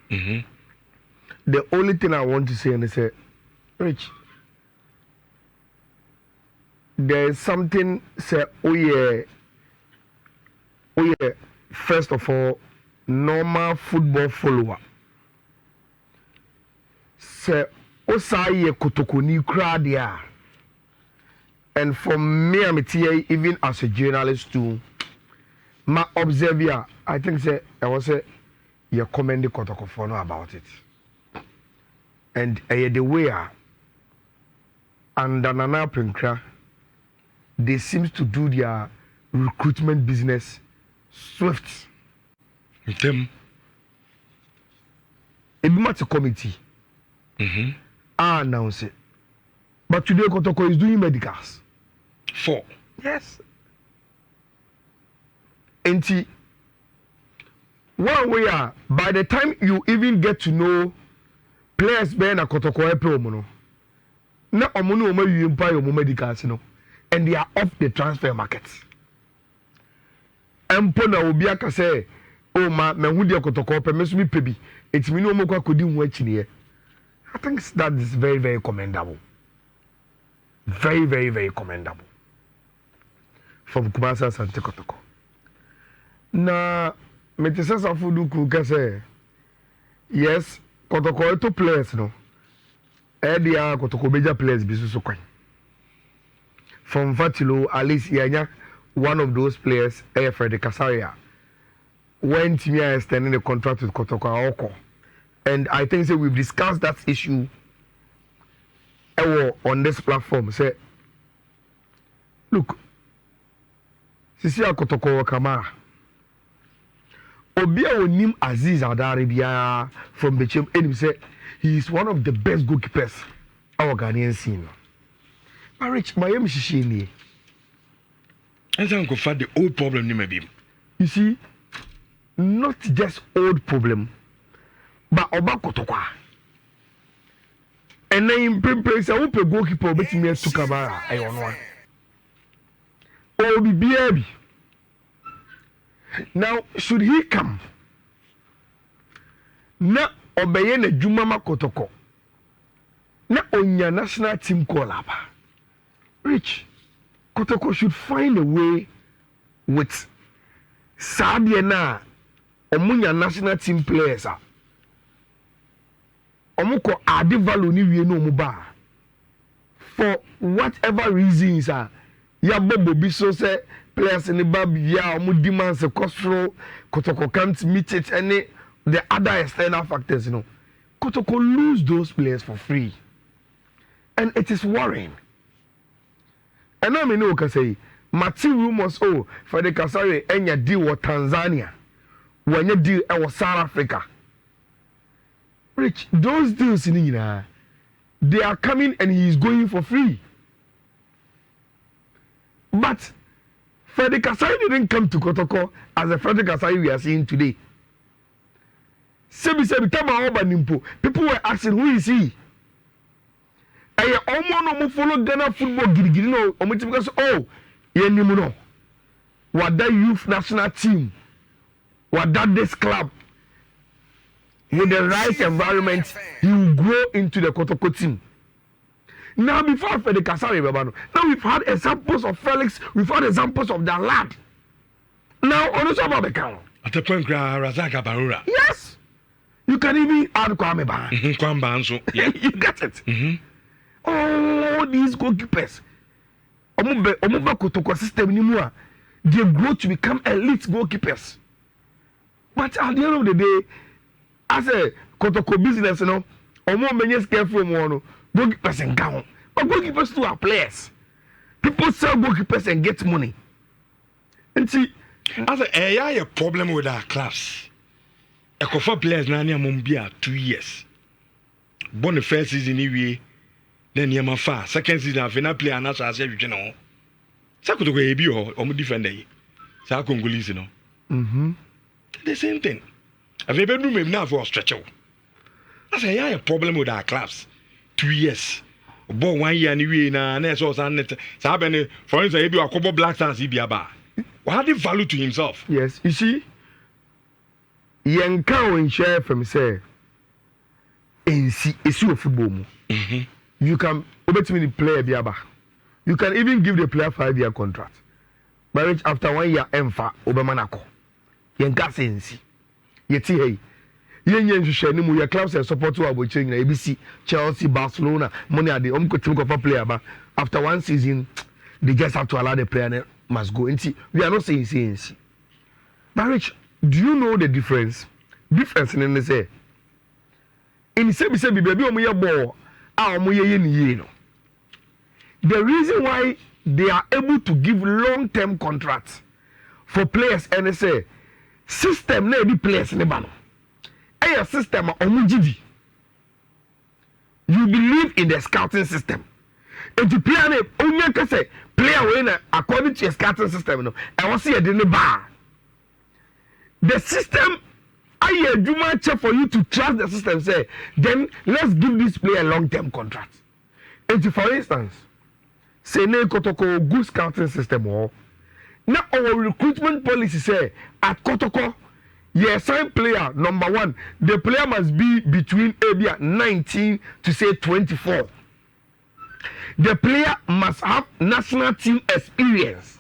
The only thing I want to say is say, Rich, there is something say, oh yeah, first of all, normal football follower. Say, Osaye Kotoko crowd ya. And for me, I'm even as a journalist too. My observer, I think say I was say you commend the Kotoko for know about it. And the way and Nana Penkra, they seems to do their recruitment business swift. Them. A matter committee. I announce it. But today Kotoko is doing medicals. 4. Yes. And one way by the time you even get to know players being a Kotoko Epe na omono omo yimpa yo medicals no, and they are off the transfer market. Empo na obi aka say oh ma me hu de Kotoko pe me so mi pebi etimi no mo kwa kodi hu achi ne. I think that is very, very commendable. Very, very, very commendable. From Kumasa Sante Kotoko. Na Metisasa Fudu Kuka say, yes, Kotoko to players no. Edia Kotoko major players bisu kwan. From Fatilo, at least yanya one of those players, Freddy Kasaria, when Timia is extending the contract with Kotoko Oko. And I think say we've discussed that issue on this platform. Say, look, Sisi Kotoko Kamara, Obia Onim Aziz Adaribia from Bechem, and he said he is one of the best goalkeepers our Ghanaian scene. But Rich, my name is Shishini. And so go find the old problem you may be. You see, not just old problem. But Oba Kotoko. And then in place, I hope a goalkeeper bet me to Kamara. I don't know. Oh, baby. Now, should he come? Na obeye na Jumama Kotoko. Na onya national team call up. Rich, Kotoko should find a way with Sadia na omunya national team players. Omoko add value ni we no muba for whatever reasons ya bobo bi so say players in the bab ya omu demands a Kotoko can't meet it any the other external factors Kotoko lose those players for free and it is worrying. And I know can say Mati rumors for the Kasari enya deal with Tanzania when you deal with South Africa. Rich, those deals in Nhyira, they are coming and he is going for free. But Freddy Kasai didn't come to Kotoko as a Freddy Kasai we are seeing today. Sebi people were asking who is he? I almost follow Ghana football girigiri no because no. What that youth national team? What that this club? With the right environment, he will grow into the Kotoko team. Now, before Freddy Kasari, now we've had examples of Felix, we've had examples of the lad. Now, on the top of the count. At the point, Razaka Barura. Yes. You can even add Kwame Ban. Yeah. You get it. Oh, these goalkeepers. Omuba Kotoko system anymore. They grow to become elite goalkeepers. But at the end of the day, as a Kotoko business, omo menye careful mo goalkeepers and gown. But goalkeepers too are players. People sell goalkeepers and get money. And see, as a problem with our class. A cover players na near Mumbia 2 years. Born the first season anyway, then near far. Second season, I've been a player and as I said, you know. Sako to go a bio or defender. Sako Congolese, the same thing. I've never been now for a stretcher. I say, I have a problem with our class. 2 years. Born 1 year anyway, and that's also net. Sabene, for instance, if you are couple black stars, he be a bar. What value to himself? Yes, you see, Yanka in share from say, NC issue of football mu. You can obey me the player biaba. You can even give the player 5-year contract. But which after 1 year emfa obemanako. Yenka NC. Yeti hey. Yen share ni mu your clubs and support to abo change na ABC, Chelsea, Barcelona, money are the team of player but after 1 season they just have to allow the player must go. We are not saying NC. But Rich, do you know the difference? Difference in the say. In the baby omo ball, omo ye no. The reason why they are able to give long-term contracts for players and they say system na the players ne ba no. A system omo gidi. You believe in the scouting system. And the player ne onye ka say player wey na according to your scouting system no, e won say e dey ne ba. The system I do my check for you to trust the system. Say, then let's give this player a long-term contract. And for instance, say ne Kotoko good scouting system or now our recruitment policy say at Kotoko, sign player number 1, the player must be between maybe 19 to say 24. The player must have national team experience.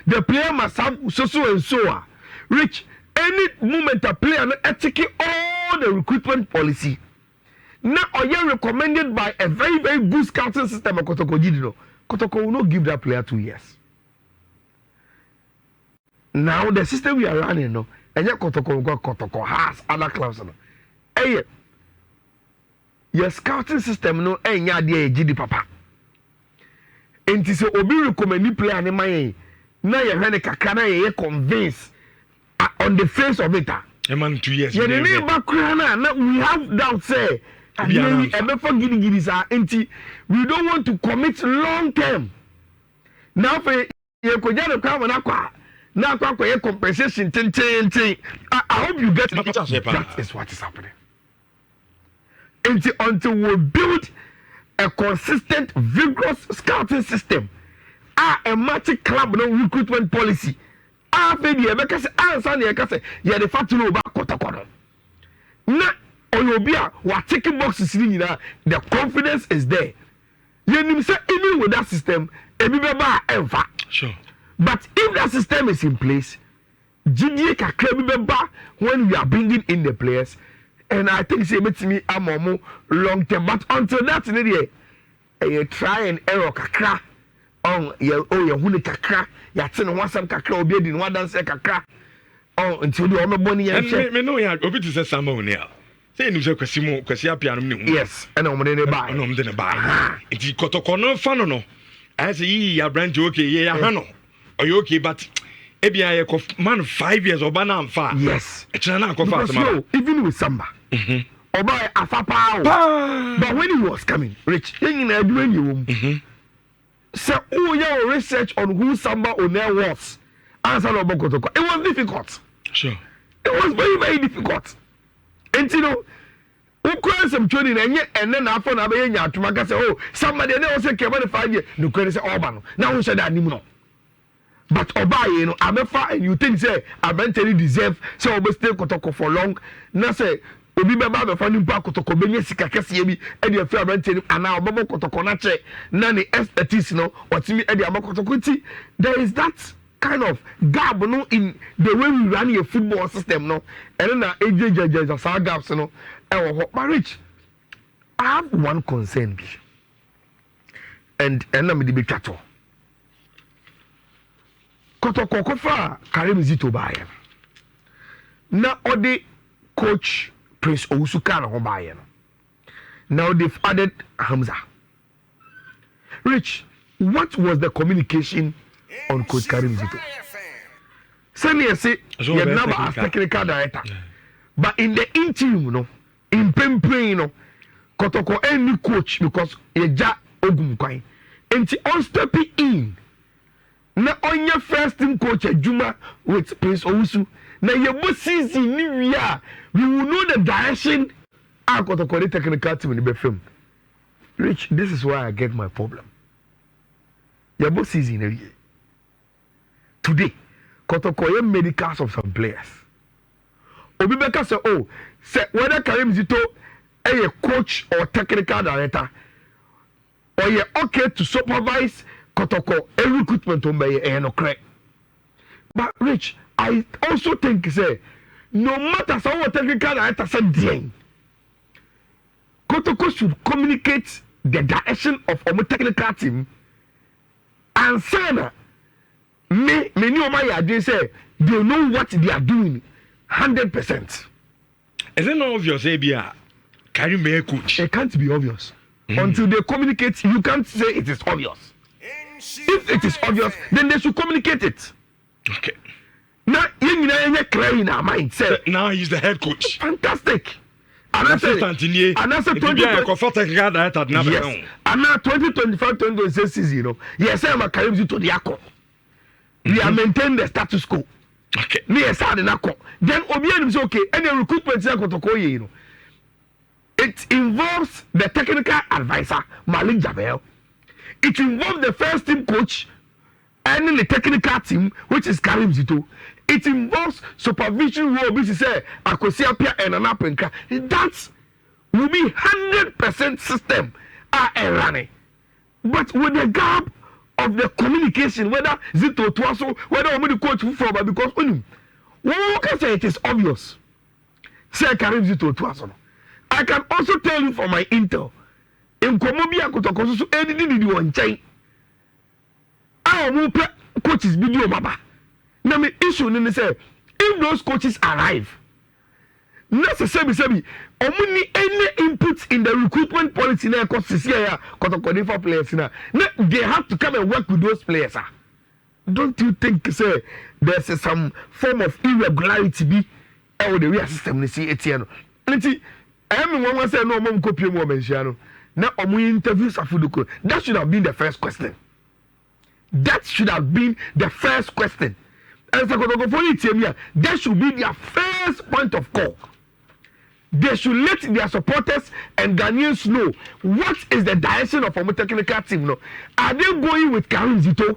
The player must have so and so. Rich, any moment a player no taking all the recruitment policy. Now, are you recommended by a very, very good scouting system of Kotoko Jidino? Kotoko will not give that player 2 years. Now, the system we are running, no, and yet Kotoko has other clubs. No. Hey, your scouting system, no, and ya dear Gidi Papa. And it is a obi recommended player, and my now you're running Kakana, you're convinced. On the face of it, man, 2 years. Yeah, the name background. We have doubts. Say, we don't want to commit long term. Now, for you could just come now compensation. I hope you get that is what is happening. Until we build a consistent, vigorous scouting system, a multi club no recruitment policy. After the because answer the because you the fact to know about Kotoko. Na oyobia wa ticking boxes in the confidence is there. You say even with that system, everybody ever. Sure. But if that system is in place, GDA can claim when we are bringing in the players, and I think say makes me a more long term. But until that, you try and error kakra. Your huni kakra, ya tino wasam kakra, obi di nwa dance kakra. Until the ono boni ya che. Me no ya obi to say sama oni a. Say ni say kwasi apia no ne hu. Yes, and o ne buy. No mo de ne buy. Iti Kotoko no fa no no. I say yi ya branch okay, ye ya ha no. Oyo okay but ebia ye man 5 years oba na amfa. Yes. E tena na kofa asema. Even with Samba. Oba afapa. But when he was coming, Rich, yin na adu eni wo. So, your research on who Samba O'Neill was, answer about Kotoko. It was difficult. Sure. It was very, very difficult. And you know, who cried some training and then after Nabaya to Maga say, oh, somebody never said, came on 5 years. No credit Orban. Now who said that anymore? But Oba, you know, I'm a fire and you think, say, I mentally deserve, so I'll stay Kotoko for long. Now say, obi beba be fani pa Kotoko benye sika kese bi e de afi abante ana obobo Kotoko na che na ne expertise no otimi e de Kotoko ti. There is that kind of gap no in the way we run a football system no and na ejejeje sa gaps no e wo ho Rich, I have one concern bi and na me de be twato Kotoko ko fa Karim Zito bae na odi coach Prince Owusuka na hobaye no. Now they've added Hamza. Rich, what was the communication on Coach Karim Zito? Send me say your number as technical director. Yeah. But in the interim, no, in Pempe, no, Kotoko any coach because Eja Ogumkwai. And she on stepping in. Na on your first team coach Juma with Prince Owusu. Now your season we will know the direction I got to call it technical team in the film. Rich, this is why I get my problem. Your boss season today, Kotoko medicals of some players. Obibeka say, oh, say whether Karim Zito a coach or technical director or you okay to supervise Kotoko a recruitment on by no correct. But Rich, I also think say no matter how technical director said the Kotoko should communicate the direction of our technical team and say many of my ideas say they know what they are doing 100%. Is it not obvious, Abia? Can you make a coach? It can't be obvious. Until they communicate, you can't say it is obvious. If it is obvious, then they should communicate it. Okay. Now, you're clear in our mind. Say, now he's the head coach. Fantastic. And I said, 2025, yes. And now 2025-2026 season, you know, yes, I'm a carry to the Akko. We are maintaining the status quo. Okay. Yes, I did not come. Then Obian is okay. Any recruitment, you know, it involves the technical advisor, Malik Jabel. It involves the first team coach and the technical team, which is Karim Zito. It involves supervision role, which is Akosiapia and Anapenka. That will be 100% system running. But with the gap of the communication, whether Zito Twaso, whether the coach from, because one can say it is obvious. Say Karim Zito Twaso. I can also tell you from my intel, in Komobia Kotoko, so anything you want change. I will play coaches video baba. Now me issue ni say if those coaches arrive, necessarily any input in the recruitment policy na cause here Kotoko for players na they have to come and work with those players. Don't you think say there's some form of irregularity be or the real system ni see etiano. Everyone say no mom copy more mention. Now interviews Afuduko. That should have been the first question. That should have been the first question. And that should be their first point of call. They should let their supporters and Ghanaians know what is the direction of our technical team. No, are they going with Karim Zito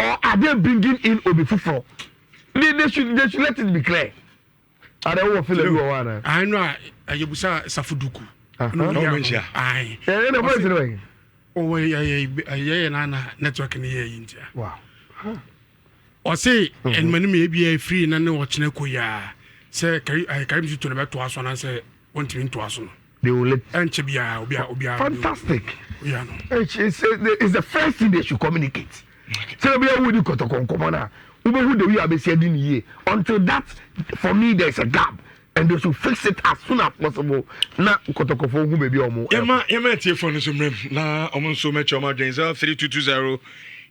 or are they bringing in Obifufo? They should let it be clear. I don't want to feel like I know Ayebusa Safuduku. No mention. Aye. Oh, yeah, Nana network in the India. Wow. Or say, and many may be a free and no watching a kuya. Say, I came to the back to us when I say, want to into us. They will let and Chibia. Fantastic. Yeah, it's the first thing they should communicate. So we are with you, Kotoko, Komana. Who the we are saying here. Until that, for me, there's a gap. And they should fix it as soon as possible. Now, Kotoko for who may be almost. Yema, your phone is na almost so much. 3220